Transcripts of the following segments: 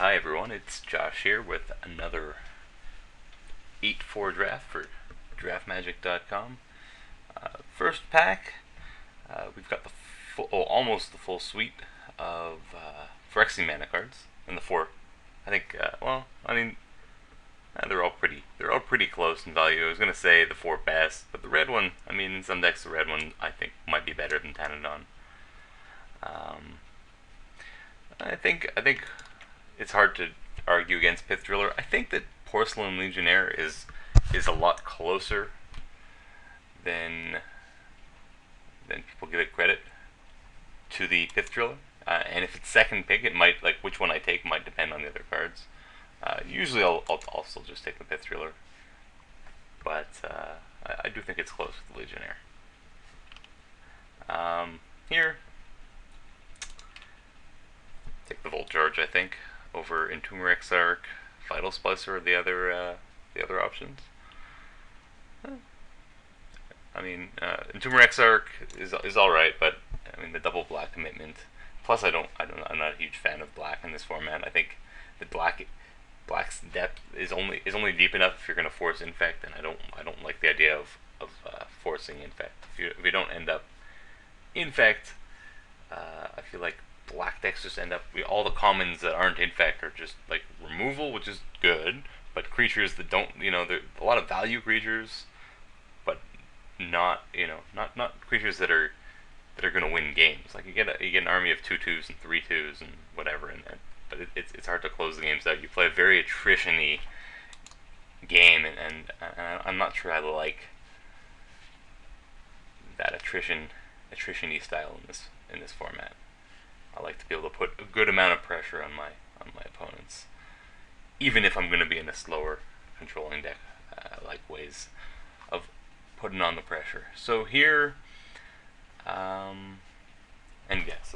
Hi everyone, it's Josh here with another 8-4 draft for draftmagic.com. First pack, we've got the almost the full suite of Phyrexia mana cards, and the four. I think, they're all pretty close in value. I was gonna say the four best, but the red one, in some decks the red one I think might be better than Tanadon. I think it's hard to argue against Pith Driller. I think that Porcelain Legionnaire is a lot closer than people give it credit to the Pith Driller. And if it's second pick, it might, like, which one I take might depend on the other cards. Usually I'll also just take the Pith Driller, but I do think it's close with the Legionnaire. Here, take the Volt Charge, I think, over Entomber Exarch, Vital Splicer, or the other options. Entomber Exarch is all right, but the double black commitment. Plus, I'm not a huge fan of black in this format. I think the black's depth is only deep enough if you're going to force Infect, and I don't like the idea of forcing Infect. If you don't end up Infect, I feel like black decks just end up, all the commons that aren't Infect are just like removal, which is good, but creatures that don't, they're a lot of value creatures, but not creatures that are going to win games. Like you get an army of 2/2s and 3/2s and whatever, but it's hard to close the games out. You play a very attrition-y game, and I'm not sure I like that attrition-y style in this format. I like to be able to put a good amount of pressure on my opponents, even if I'm going to be in a slower controlling deck. I like ways of putting on the pressure. So here, so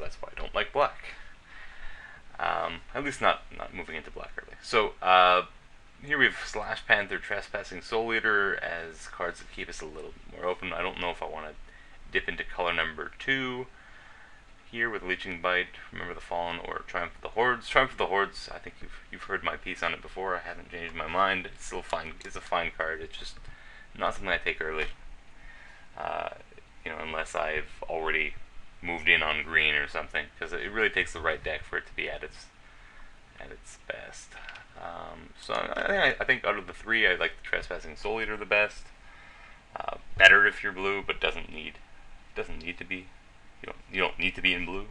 that's why I don't like black. At least not moving into black early. So here we have Slash Panther, Trespassing Soul Eater as cards that keep us a little more open. I don't know if I want to dip into color number 2 here with Leeching Bite, Remember the Fallen, or Triumph of the Hordes. Triumph of the Hordes, I think you've heard my piece on it before. I haven't changed my mind. It's still fine. It's a fine card. It's just not something I take early. Unless I've already moved in on green or something, because it really takes the right deck for it to be at its best. So I think out of the three, I like the Trespassing Soul Eater the best. Better if you're blue, but doesn't need to be. You don't need to be in blue.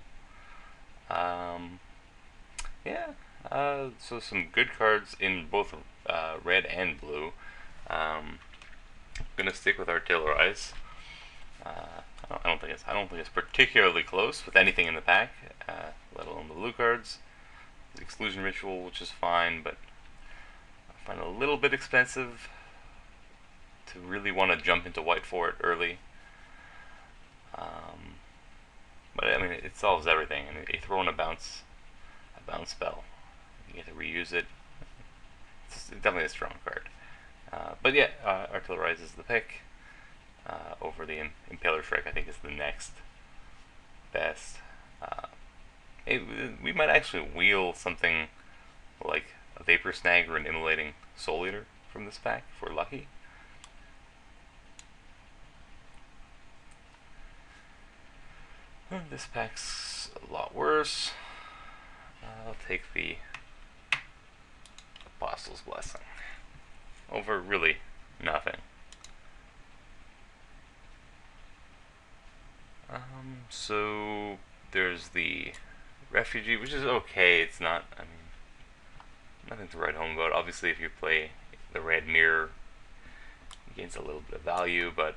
So some good cards in both red and blue. I'm gonna stick with Artillerize. I don't think it's particularly close with anything in the pack, let alone the blue cards. The Exclusion Ritual, which is fine, but I find it a little bit expensive to really want to jump into white for it early. But it solves everything. You throw in a bounce spell, you get to reuse it. It's definitely a strong card. Artillerize is the pick. Over the Impaler Shrek, I think is the next best. We might actually wheel something like a Vapor Snag or an Immolating Soul Eater from this pack if we're lucky. This pack's a lot worse. I'll take the Apostle's Blessing over really nothing. So there's the Refugee, which is okay. It's not, nothing to write home about. Obviously, if you play the Red Mirror, it gains a little bit of value, but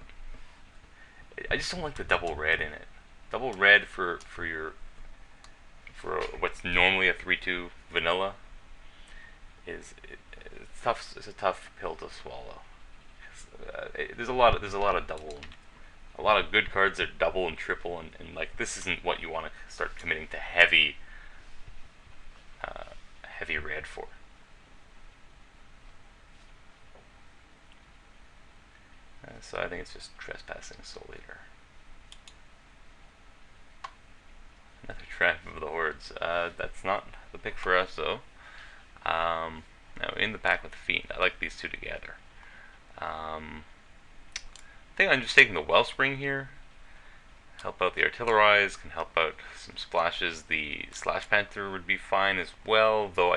I just don't like the double red in it. Double red for what's normally a 3/2 vanilla it's tough. It's a tough pill to swallow. There's a lot of double. A lot of good cards are double and triple, and like this isn't what you want to start committing to heavy red for. So I think it's just Trespassing Soul Eater. Another Triumph of the Hordes. That's not the pick for us though. Now in the pack with the Fiend, I like these two together. I think I'm just taking the Wellspring here. Help out the Artillerize, can help out some splashes. The Slash Panther would be fine as well, though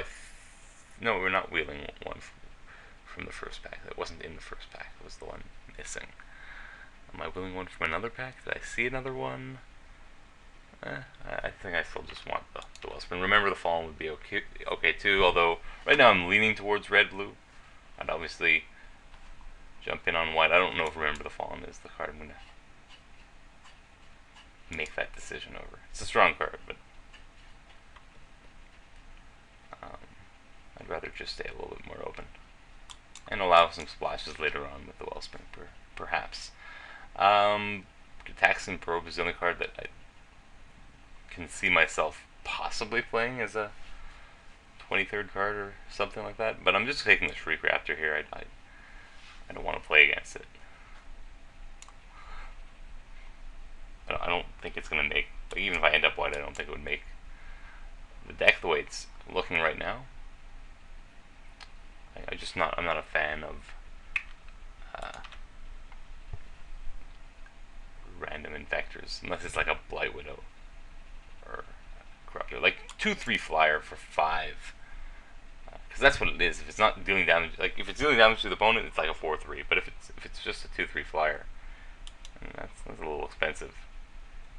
no, we're not wheeling one from the first pack. That wasn't in the first pack. It was the one missing. Am I wheeling one from another pack? Did I see another one? I think I still just want the Wellspring. Remember the Fallen would be okay too, although right now I'm leaning towards red-blue. I'd obviously jump in on white. I don't know if Remember the Fallen is the card I'm going to make that decision over. It's a strong card, but I'd rather just stay a little bit more open and allow some splashes later on with the Wellspring, perhaps. Attacks and Probe is the only card that I can see myself possibly playing as a 23rd card or something like that, but I'm just taking the Shriek Raptor here. I don't want to play against it. I don't think it's going to make, like, even if I end up white, I don't think it would make the deck the way it's looking right now. I'm not a fan of random infectors, unless it's like a Blight Widow or Corruptor, like 2/3 flyer for 5, because that's what it is. If it's not dealing damage, like if it's dealing damage to the opponent, it's like a 4/3. But if it's just a 2/3 flyer, that's a little expensive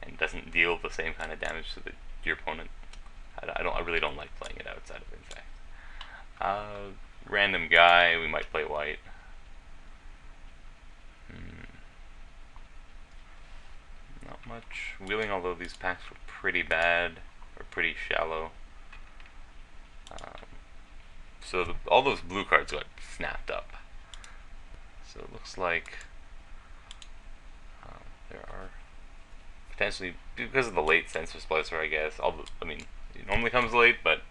and doesn't deal the same kind of damage to your opponent. I really don't like playing it outside of Infect. Random guy, we might play white. Not much wheeling, although these packs were pretty bad or pretty shallow. So all those blue cards got snapped up. So it looks like there are potentially, because of the late Sensor Splicer, I guess. I mean, it normally comes late, but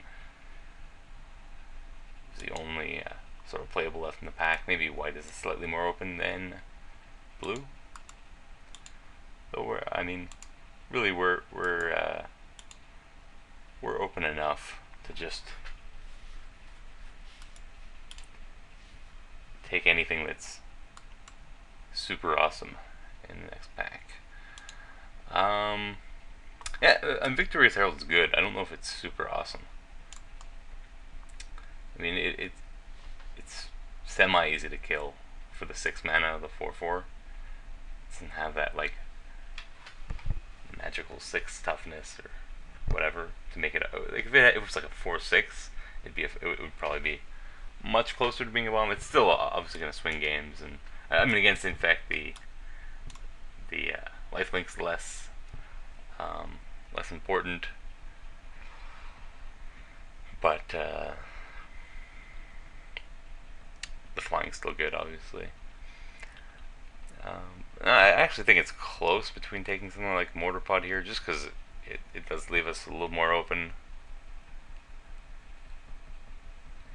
it's the only sort of playable left in the pack. Maybe white is slightly more open than blue. Though we're open enough to just take anything that's super awesome in the next pack. And Victorious Herald's good. I don't know if it's super awesome. I mean, it's semi-easy to kill for the 6 mana of the 4/4. It doesn't have that, like, magical 6 toughness or whatever to make it. Like, if it was like a 4/6, it would probably be much closer to being a bomb. It's still obviously going to swing games, and I mean, against Infect, the lifelink's less important, but the flying's still good, obviously. I actually think it's close between taking something like Mortar Pod here, just because it does leave us a little more open.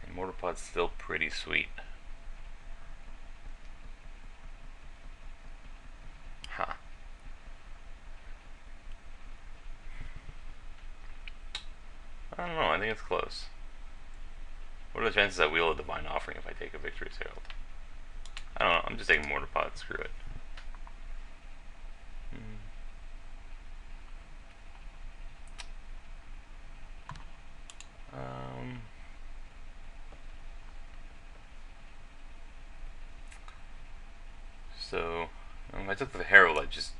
And Mortar Pod's still pretty sweet. Huh. I don't know, I think it's close. What are the chances I wheel a Divine Offering if I take a Victorious Herald? I don't know, I'm just taking Mortar Pod, screw it. So, if I took the Herald, I'd just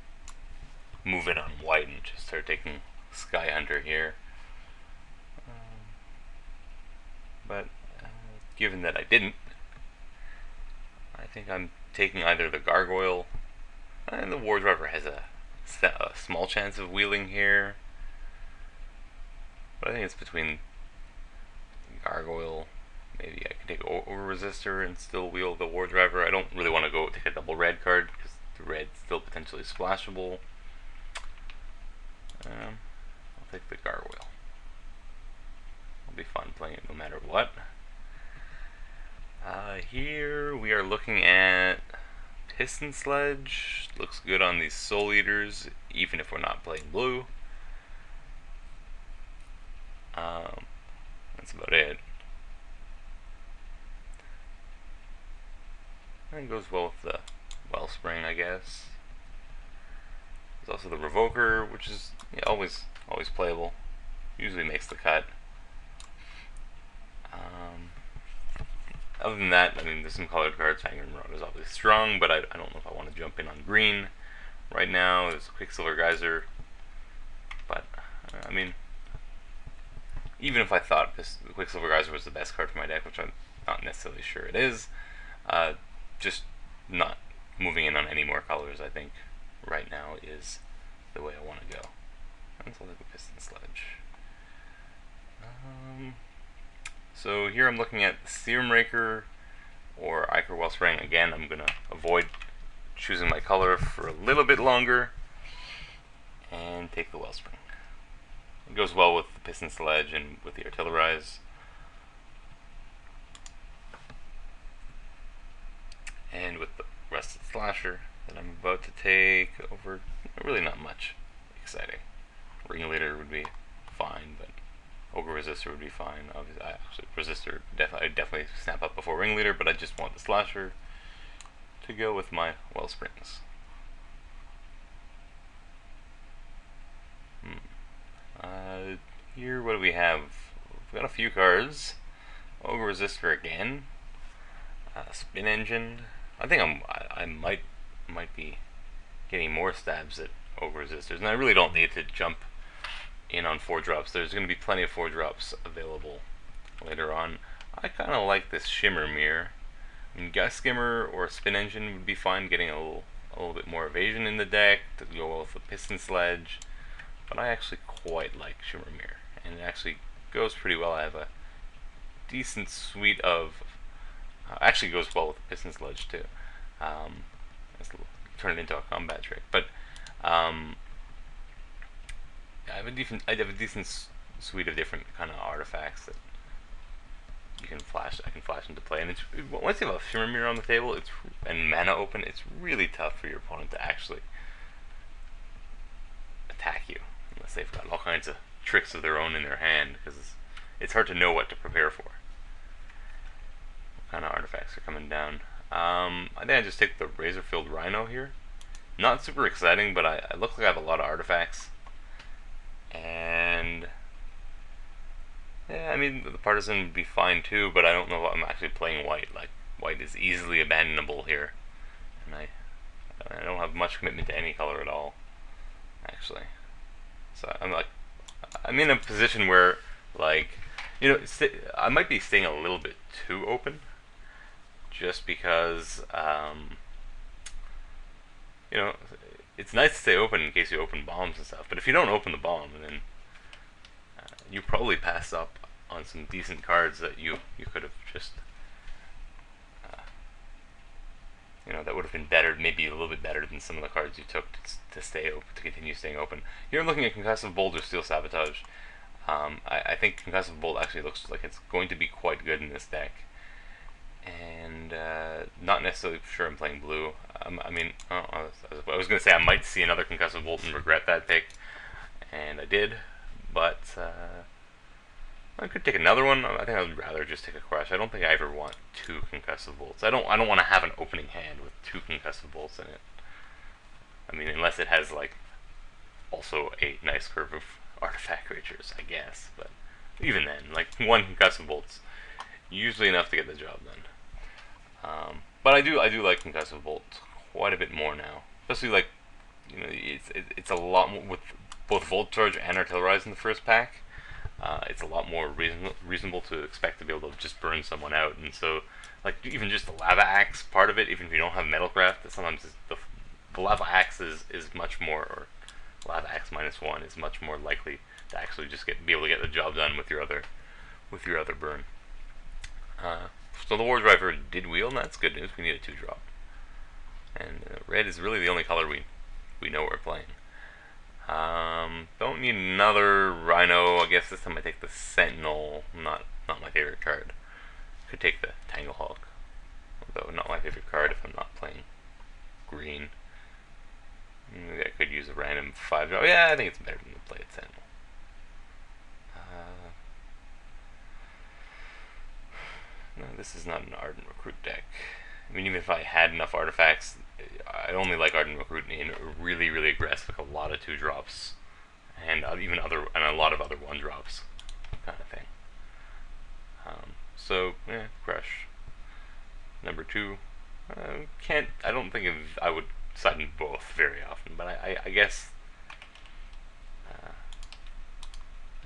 move it on white and just start taking Sky Hunter here. But given that I didn't, I think I'm taking either the Gargoyle, and the War Driver has a small chance of wheeling here, but I think it's between Gargoyle. Maybe I can take Over Resistor and still wheel the War Driver. I don't really want to go take a double red card because the red's still potentially splashable. I'll take the Gargoyle. It'll be fun playing it no matter what. Here we are looking at Piston Sledge. Looks good on these Soul Eaters, even if we're not playing blue. That's about it. it goes well with the Wellspring, I guess. There's also the Revoker, which is always playable. Usually makes the cut. Other than that, I mean, there's some colored cards. Fangren Marauder is obviously strong, but I don't know if I want to jump in on green right now. There's a Quicksilver Geyser, but I mean, even if I thought the Quicksilver Geyser was the best card for my deck, which I'm not necessarily sure it is, just not moving in on any more colors, I think, right now is the way I want to go. Let's look at the Piston Sledge. So here I'm looking at Serum Raker or Ichor Wellspring. Again, I'm going to avoid choosing my color for a little bit longer and take the Wellspring. It goes well with the Piston Sledge and with the Artillerize. And with the Rusted Slasher that I'm about to take over, really not much exciting. Ringleader would be fine, but Ogre Resistor would be fine. Obviously, actually, Resistor I'd definitely snap up before Ringleader, but I just want the Slasher to go with my Wellsprings. Here, what do we have? We've got a few cards. Ogre Resistor again. Spin Engine. I think I might be getting more stabs at Ogre Resistors, and I really don't need to jump in on 4-drops. There's going to be plenty of 4-drops available later on. I kind of like this Shimmer Mirror. I mean, Gust Skimmer or Spin Engine would be fine, getting a little bit more evasion in the deck to go well with the Piston Sledge, but I actually quite like Shimmer Mirror, and it actually goes pretty well. I have a decent suite of actually goes well with the Piston Sledge too. Turn it into a combat trick, but I have a decent suite of different kind of artifacts that you can flash. I can flash into play, and once you have a Shimmer Mirror on the table, and mana open, it's really tough for your opponent to actually attack you unless they've got all kinds of tricks of their own in their hand, because it's hard to know what to prepare for. What kind of artifacts are coming down? I think I just take the Razor-Filled Rhino here. Not super exciting, but I look like I have a lot of artifacts. And yeah, I mean, the Partisan would be fine too, but I don't know if I'm actually playing white. Like, white is easily abandonable here, and I don't have much commitment to any color at all, actually. So I'm in a position where, like, I might be staying a little bit too open, just because it's nice to stay open in case you open bombs and stuff, but if you don't open the bomb, then you probably pass up on some decent cards that you could have just that would have been better, maybe a little bit better than some of the cards you took to stay open, to continue staying open. Here I'm looking at Concussive Bolt or Steel Sabotage. I think Concussive Bolt actually looks like it's going to be quite good in this deck, and not necessarily sure I'm playing blue. I mean, I was going to say I might see another Concussive Bolt and regret that pick, and I did, but I could take another one. I think I would rather just take a Crush. I don't think I ever want 2 Concussive Bolts. I don't want to have an opening hand with 2 Concussive Bolts in it. I mean, unless it has, like, also a nice curve of artifact creatures, I guess. But even then, like, 1 Concussive Bolt's usually enough to get the job done. But I do like Concussive Bolt quite a bit more now. Especially, like, it's a lot more with both Volt Charge and Artillerize in the first pack. It's a lot more reasonable to expect to be able to just burn someone out, and so, like, even just the Lava Axe part of it, even if you don't have Metalcraft, sometimes the Lava Axe is much more, or Lava Axe -1 is much more likely to actually just be able to get the job done with your other burn. So the War Driver did wheel, and that's good news. We need a 2-drop, and red is really the only color we know we're playing. Don't need another Rhino. I guess this time I take the Sentinel. Not my favorite card. Could take the Tanglehawk, although not my favorite card if I'm not playing green. Maybe I could use a random 5-drop. Yeah, I think it's better than to play a Sentinel. No, this is not an Ardent Recruit deck. I mean, even if I had enough artifacts, I only like Ardent Recruit in really, really aggressive, like a lot of 2-drops, and even a lot of other 1-drops, kind of thing. So yeah, Crush. Number 2. Can't. I don't think I would side in both very often, but I guess.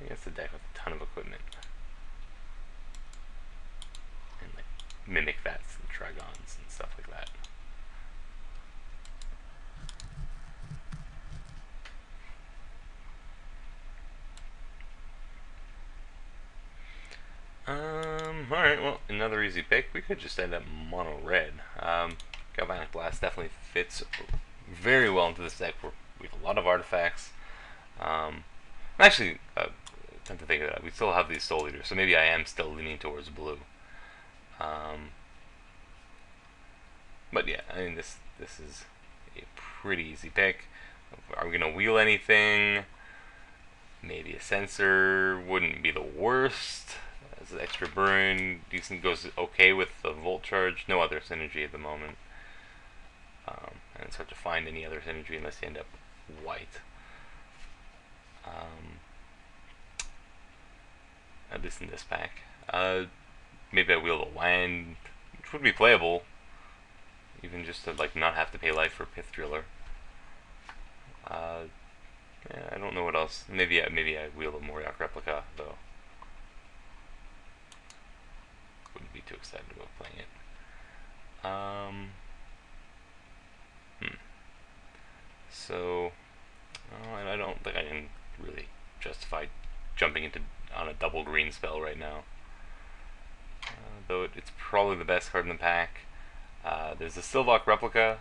I guess the deck with a ton of equipment and like Mimic Vats and Trigons and stuff like that. Alright, well, another easy pick. We could just end up mono red. Galvanic Blast definitely fits very well into this deck. We have a lot of artifacts. Actually, tend to think of that. We still have these Soul Eaters, so maybe I am still leaning towards blue. But yeah, I mean, this is a pretty easy pick. Are we gonna wheel anything? Maybe a Sensor wouldn't be the worst. As an extra burn, decent, goes okay with the Volt Charge. No other synergy at the moment. And it's hard to find any other synergy unless you end up white. At least in this pack. Maybe I wheel the land, which would be playable. Even just to like not have to pay life for Pith Driller. Yeah, I don't know what else. Maybe I wheel a Moriok Replica though. Wouldn't be too excited about playing it. So, I don't think I can really justify jumping into on a double green spell right now. Though it's probably the best card in the pack. There's a Sylvok Replica,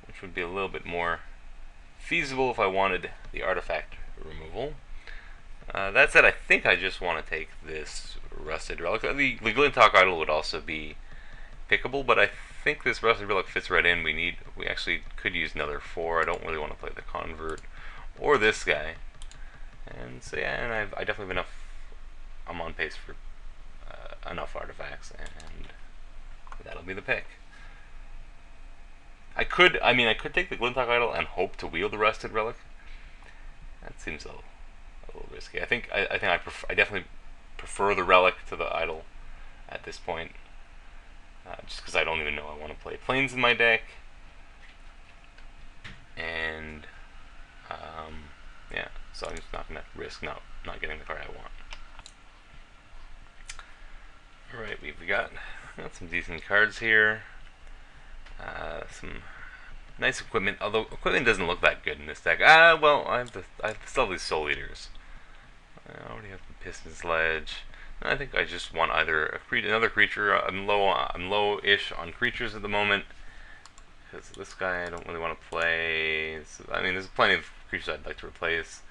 which would be a little bit more feasible if I wanted the artifact removal. That said, I think I just want to take this Rusted Relic. The Glinthawk Idol would also be pickable, but I think this Rusted Relic fits right in. We actually could use another 4. I don't really want to play the Convert or this guy. And so yeah, and I definitely have enough. I'm on pace for enough artifacts, and that'll be the pick. I could take the Glinthawk Idol and hope to wheel the Rusted Relic. That seems a little risky. I definitely prefer the Relic to the Idol at this point, just because I don't even know I want to play Plains in my deck, and yeah, so I'm just not gonna risk not getting the card I want. All right, we've got some decent cards here. Some nice equipment, although equipment doesn't look that good in this deck. Well, I still have these Soul Eaters. I already have the Piston Sledge. I think I just want either another creature. I'm low-ish on creatures at the moment because this guy I don't really want to play. I mean, there's plenty of creatures I'd like to replace.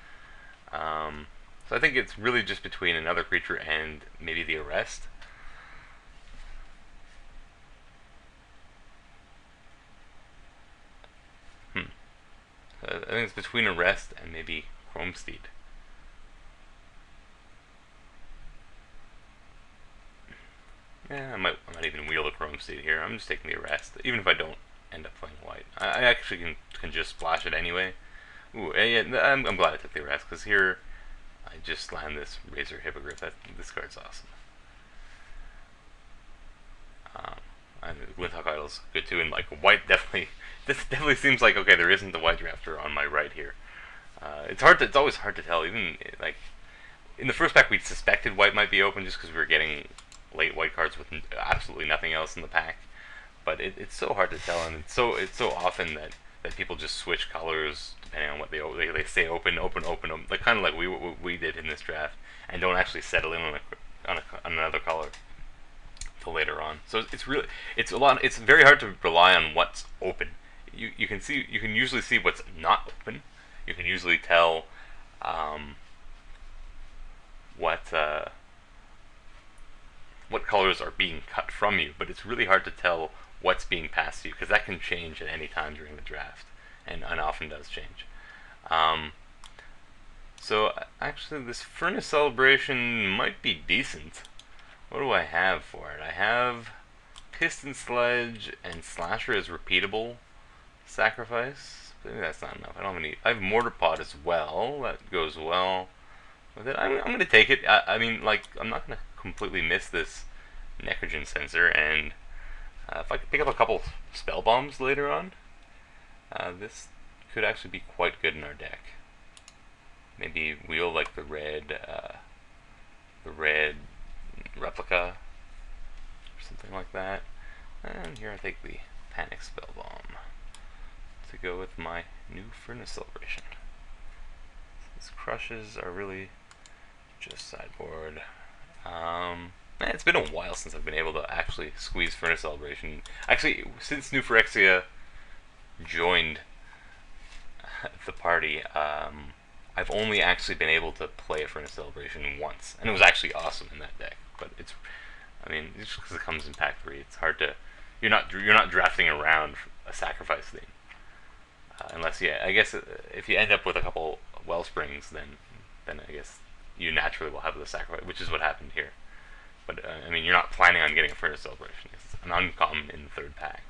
So I think it's really just between another creature and maybe the Arrest. I think it's between Arrest and maybe Chromesteed. Yeah, I might even wheel the Chromesteed here. I'm just taking the Arrest, even if I don't end up playing white. I actually can just splash it anyway. Ooh, yeah, I'm glad I took the Arrest, because here I just slammed this Razor Hippogriff. This card's awesome. And Glinthawk Idol's good too, and like white definitely. This definitely seems like okay. There isn't the white drafter on my right here. It's always hard to tell. Even like in the first pack, we suspected white might be open just because we were getting late white cards with absolutely nothing else in the pack. But it's so hard to tell, and it's so often that people just switch colors depending on what they say open, like kind of like we did in this draft, and don't actually settle in on another color till later on. So it's very hard to rely on what's open. You can usually see what's not open. You can usually tell what colors are being cut from you, but it's really hard to tell what's being passed to you because that can change at any time during the draft, and often does change. So actually, this Furnace Celebration might be decent. What do I have for it? I have Piston Sledge and Slasher is repeatable sacrifice. But maybe that's not enough. I don't have any. I have Mortar Pod as well. That goes well with it. I'm gonna take it. I mean, like, I'm not gonna completely miss this Necrogen Sensor, and if I could pick up a couple Spell Bombs later on, this could actually be quite good in our deck. Maybe wheel like the red replica or something like that. And here I take the Panic Spell Bomb to go with my new Furnace Celebration. These crushes are really just sideboard. It's been a while since I've been able to actually squeeze Furnace Celebration. Actually, since New Phyrexia joined the party, I've only actually been able to play a Furnace Celebration once, and it was actually awesome in that deck. But I mean, just because it comes in pack 3, it's hard to. You're not drafting around a sacrifice thing, unless I guess if you end up with a couple Wellsprings, then I guess you naturally will have the sacrifice, which is what happened here. But I mean, you're not planning on getting a Furnace Celebration. It's an uncommon in the third pack.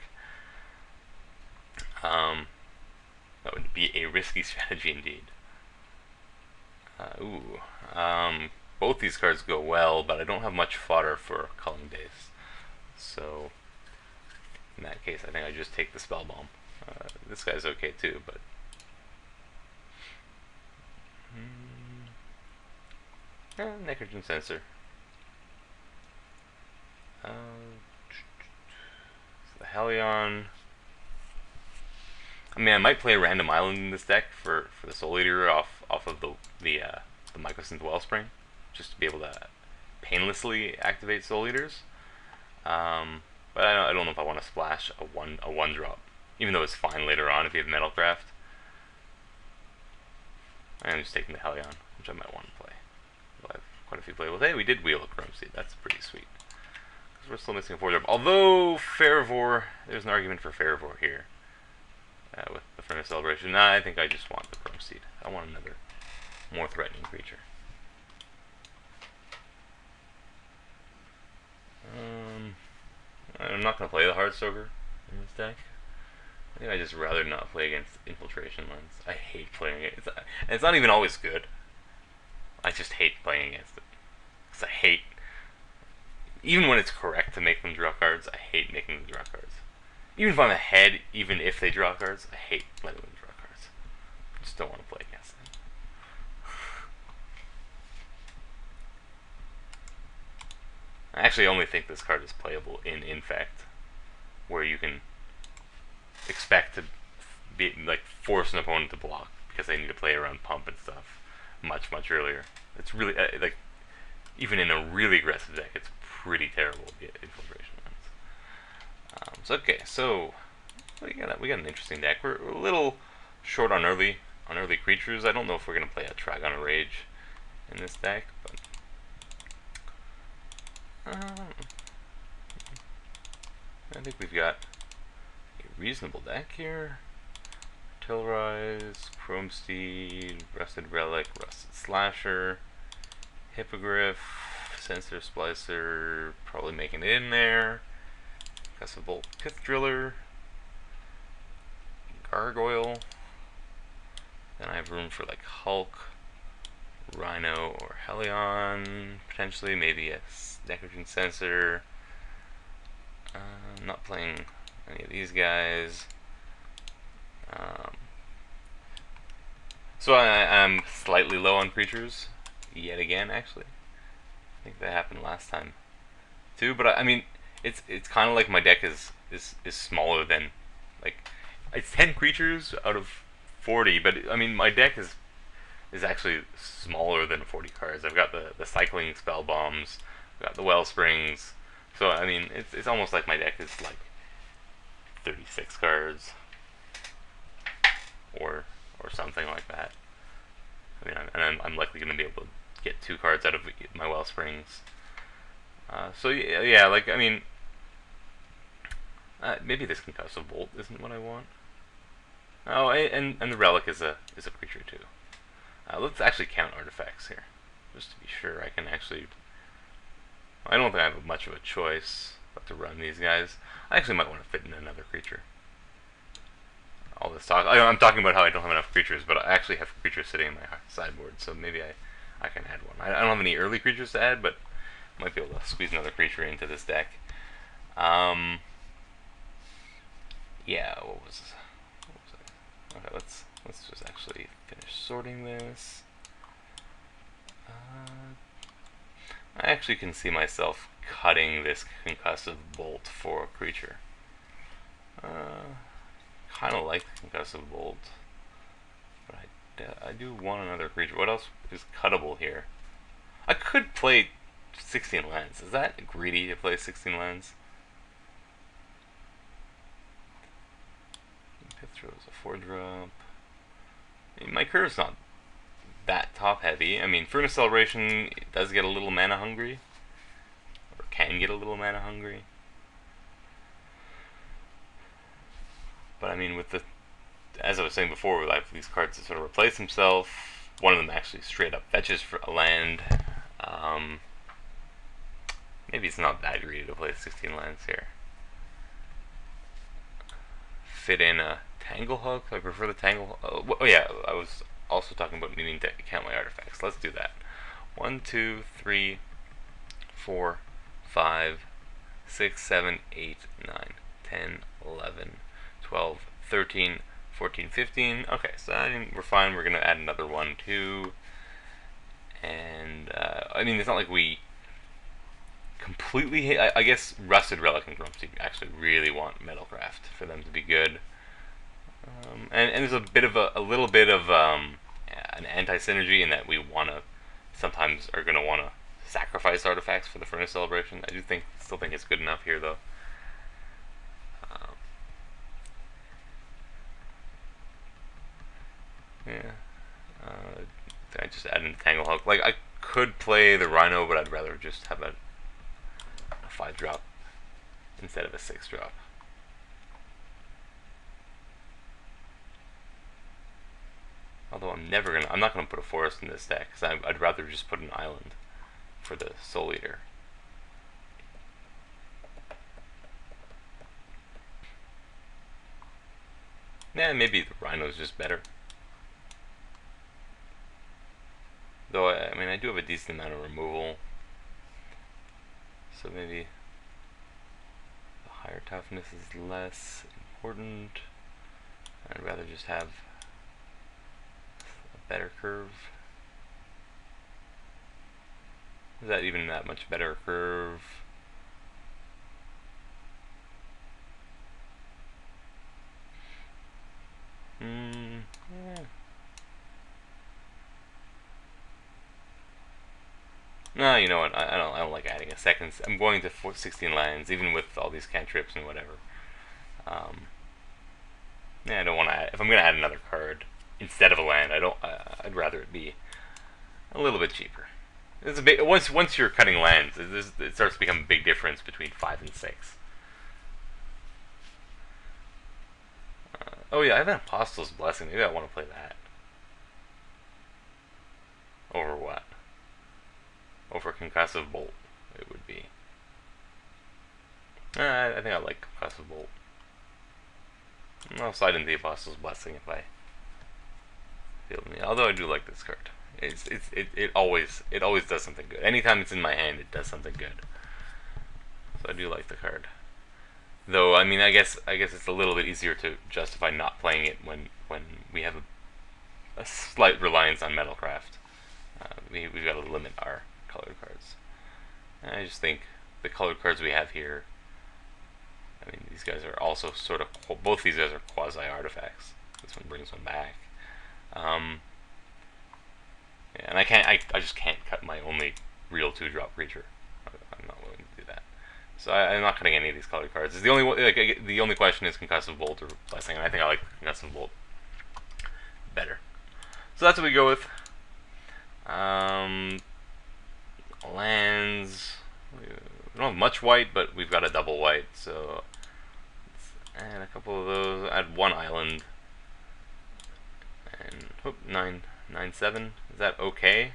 That would be a risky strategy indeed. Both these cards go well, but I don't have much fodder for Culling Days. So, in that case, I think I just take the Spell Bomb. This guy's okay too, but... Necrogen Sensor. The Helion. I mean, I might play a Random Island in this deck for the Soul Eater off of the Mycosynth Wellspring, just to be able to painlessly activate Soul Eaters. But I don't know if I want to splash a one drop, even though it's fine later on if you have Metalcraft. I'm just taking the Helion, which I might want to play. I have quite a few playables. Hey, we did wheel a Chrome Seed. That's pretty sweet. Because we're still missing a 4-drop. Although Fervor, there's an argument for Fervor here. With the Furnace Celebration. Nah, I think I just want the Chrome Seed. I want another more threatening creature. I'm not going to play the Heartstoker in this deck. I think I'd just rather not play against Infiltration Lens. I hate playing it. It's not even always good. I just hate playing against it. Because I hate... Even when it's correct to make them draw cards, I hate making them draw cards. Even if I'm ahead, even if they draw cards, I hate letting them draw cards. I just don't want to play against them. I actually only think this card is playable in Infect, where you can expect to be like force an opponent to block because they need to play around pump and stuff much earlier. It's really like even in a really aggressive deck, it's pretty terrible to get Infiltration Lens. Okay, so we got an interesting deck. We're a little short on early creatures. I don't know if we're gonna play a Trigon of Rage in this deck, but I think we've got a reasonable deck here. Tillrise, Chrome Steed, Rusted Relic, Rusted Slasher, Hippogriff, Sensor Splicer, probably making it in there. Gusset Bolt, Pith Driller, Gargoyle. Then I have room for like Hulk, Rhino, or Helion, potentially, maybe a Necrogen Sensor. I'm not playing any of these guys. So I'm slightly low on creatures, yet again, actually. I think that happened last time, too. But I mean, it's kind of like my deck is smaller than, like, it's 10 creatures out of 40. But I mean, my deck is actually smaller than 40 cards. I've got the cycling spell bombs, I've got the Wellsprings. So I mean, it's almost like my deck is like 36 cards, or something like that. I mean, and I'm likely going to be able to get 2 cards out of my Wellsprings. So yeah, like I mean, maybe this Concussive Bolt isn't what I want. Oh, and the Relic is a creature too. Let's actually count artifacts here, just to be sure I can actually. I don't think I have much of a choice. about to run these guys. I actually might want to fit in another creature. All this talk, I'm talking about how I don't have enough creatures, but I actually have creatures sitting in my sideboard, so maybe I can add one. I don't have any early creatures to add, but I might be able to squeeze another creature into this deck. Yeah, what was it? Okay, let's just actually finish sorting this. I actually can see myself cutting this concussive bolt for a creature. Kind of like the concussive bolt, but I do want another creature. What else is cuttable here? I could play 16 lands. Is that greedy to play 16 lands? Pithro is a 4-drop. I mean, my curve's not that top heavy. I mean, Furnace Celebration does get a little mana hungry, or can get a little mana hungry. But I mean, with the, as I was saying before, we have these cards that sort of replace himself. One of them actually straight up fetches for a land. Maybe it's not that greedy to play 16 lands here. Fit in a Tanglehook. I prefer the Tangle. Oh yeah, I was also talking about needing to count my artifacts. Let's do that. 1, 2, 3, 4, 5, 6, 7, 8, 9, 10, 11, 12, 13, 14, 15. Okay, so we're fine. We're going to add another one, too. And, I mean, it's not like we completely hate. I guess Rusted Relic and Grumpy actually really want Metalcraft for them to be good. And there's a little bit of an anti-synergy in that we sometimes are going to want to sacrifice artifacts for the Furnace Celebration. I still think it's good enough here, though. Yeah. I just add in the Tanglehook. Like, I could play the Rhino, but I'd rather just have a 5-drop instead of a 6-drop. Although I'm not gonna put a forest in this deck, because I'd rather just put an island for the Soul Eater. Yeah, maybe the Rhino's just better. Though, I mean, I do have a decent amount of removal. So maybe the higher toughness is less important. I'd rather just have a better curve. Is that even that much better curve? Yeah. No, you know what? I don't like adding a second. I'm going to 16 lands, even with all these cantrips and whatever. Yeah, I don't want to. If I'm going to add another card instead of a land, I'd rather it be a little bit cheaper. It's a big, once you're cutting lands, it starts to become a big difference between 5 and 6. Oh yeah, I have an Apostle's Blessing. Maybe I want to play that. Over what? Over Concussive Bolt, it would be. I think I like Concussive Bolt. I'll slide into the Apostle's Blessing if I feel me. Although I do like this card. It always does something good. Anytime it's in my hand, it does something good. So I do like the card. Though, I mean, I guess it's a little bit easier to justify not playing it when we have a slight reliance on Metalcraft. We've got to limit our colored cards. And I just think the colored cards we have here, I mean, these guys are also sort of, both these guys are quasi-artifacts. This one brings one back. Yeah, and I just can't cut my only real 2-drop creature. I'm not willing to do that. So I'm not cutting any of these colored cards. It's the only question is Concussive Bolt or Blessing, and I think I like Concussive Bolt better. So that's what we go with. Lands. We don't have much white, but we've got a double white, so let's add a couple of those. Add one island. And 9/7. Is that okay?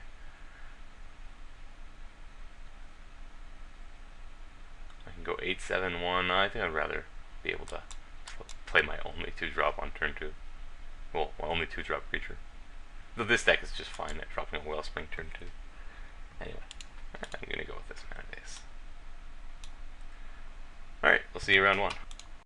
go 8-7-1. I think I'd rather be able to play my only 2-drop on turn 2. Well, my only 2-drop creature. Though this deck is just fine at dropping a Wellspring turn 2. Anyway, I'm gonna go with this Mana Base. Alright, we'll see you round 1.